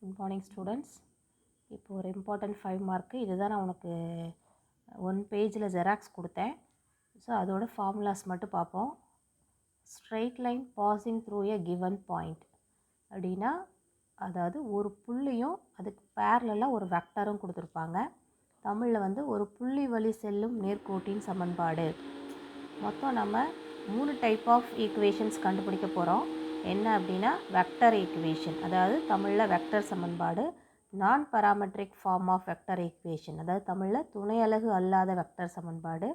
Good morning students. இப்போ ஒரு important 5 mark இதுதான் நான் உனக்கு 1 பேஜில் ஜெராக்ஸ் கொடுத்தேன். ஸோ அதோட ஃபார்முலாஸ் மட்டும் பார்ப்போம். ஸ்ட்ரெயிட் லைன் பாசிங் த்ரூ எ கிவன் பாயிண்ட் அப்படின்னா, அதாவது ஒரு புள்ளியும் அதுக்கு பேரலாக ஒரு வெக்டரும் கொடுத்துருப்பாங்க. தமிழில் வந்து ஒரு புள்ளி வழி செல்லும் நேர்கோட்டின் சமன்பாடு. மொத்தம் நம்ம 3 டைப் ஆஃப் ஈக்குவேஷன்ஸ் கண்டுபிடிக்க போகிறோம். என்ன அப்படின்னா, வெக்டர் ஈக்குவேஷன், அதாவது தமிழில் வெக்டர் சமன்பாடு. நான் parametric form of vector equation, அதாவது தமிழில் துணை அலகு அல்லாத வெக்டர் சமன்பாடு.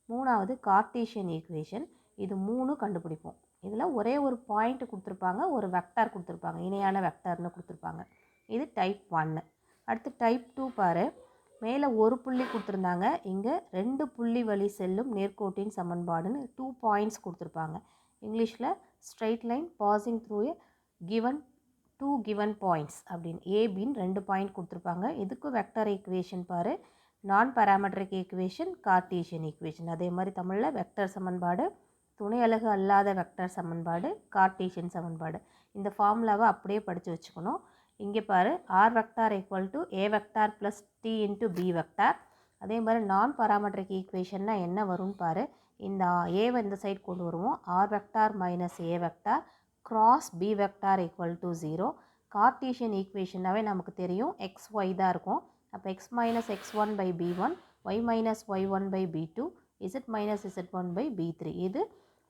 மூணாவது கார்ட்டீசியன் ஈக்குவேஷன். இது 3 கண்டுபிடிப்போம். இதில் ஒரே ஒரு பாயிண்ட் கொடுத்துருப்பாங்க, ஒரு வெக்டர் கொடுத்துருப்பாங்க, இணையான வெக்டர்னு கொடுத்துருப்பாங்க. இது டைப் 1. அடுத்து டைப் 2 பாரு. மேலே ஒரு புள்ளி கொடுத்துருந்தாங்க, இங்கே 2 புள்ளி வழி செல்லும் நேர்கோட்டின் சமன்பாடுன்னு 2 பாயிண்ட்ஸ் கொடுத்துருப்பாங்க. இங்கிலீஷில் ஸ்ட்ரெயிட் லைன் பாசிங் த்ரூ எ கிவன் 2 கிவன் பாயிண்ட்ஸ் அப்படின்னு ஏபின்னு 2 பாயிண்ட் கொடுத்துருப்பாங்க. இதுக்கும் வெக்டர் ஈக்குவேஷன் பாரு. நான் பராமெட்ரிக் ஈக்குவேஷன், கார்ட்டீசியன் ஈக்குவேஷன். அதே மாதிரி தமிழில் வெக்டர் சமன்பாடு, துணை அலகு அல்லாத வெக்டர் சமன்பாடு, கார்ட்டீசியன் சமன்பாடு. இந்த ஃபார்முலாவை அப்படியே படித்து வச்சுக்கணும். இங்கே பாரு, r vector equal to a vector plus t into b vector. அதே மாதிரி நான் பராமெட்ரிக் ஈக்குவேஷன்னா என்ன வரும்னு பாரு. இந்த ஏவை இந்த சைடு கொண்டு வருவோம். R vector minus A vector cross B vector equal to 0. Cartesian ஈக்குவேஷனாவே நமக்கு தெரியும், எக்ஸ் ஒய் தான் இருக்கும். அப்போ X minus X one by B one, Y minus Y one by B two, Z minus Z one by பி3. இது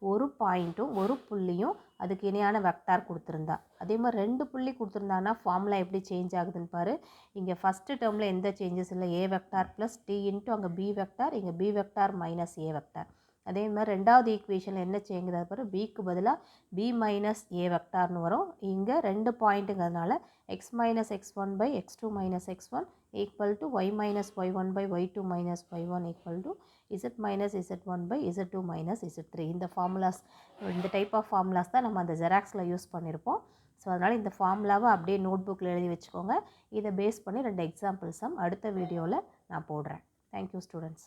ஒரு பாயிண்ட்டும் ஒரு புள்ளியும் அதுக்கு இணையான வெக்டார் கொடுத்துருந்தா. அதே மாதிரி 2 புள்ளி கொடுத்துருந்தாங்கன்னா ஃபார்முலா எப்படி சேஞ்ச் ஆகுதுன்னு பாரு. இங்கே ஃபஸ்ட்டு டேர்மில் எந்த சேஞ்சஸ் இல்லை, ஏ வெக்டார் ப்ளஸ் டி இன்ட்டு அங்கே பி வெக்டார், இங்கே B vector minus A vector. அதே மாதிரி ரெண்டாவது ஈக்குவேஷனில் என்ன சேஞ்ச் ஆகுது பாரு, பிக்கு பதிலாக பி மைனஸ் ஏ வெக்டார்னு வரும். இங்கே 2 பாயிண்ட்டுங்கிறதுனால X minus X one by X two minus X one equal to Y minus Y one by Y two minus Y one equal to Z minus Z one by Z two minus Z three. இந்த ஃபார்முலாஸ், இந்த டைப் ஆஃப் ஃபார்முலாஸ் தான் நம்ம அந்த ஜெராக்ஸில் use பண்ணியிருப்போம். So அதனால் இந்த ஃபார்முலாவை அப்படியே நோட் புக்கில் எழுதி வச்சுக்கோங்க. இதை பேஸ் பண்ணி 2 எக்ஸாம்பிள் சம் அடுத்த வீடியோவில் நான் போடுறேன். Thank you students.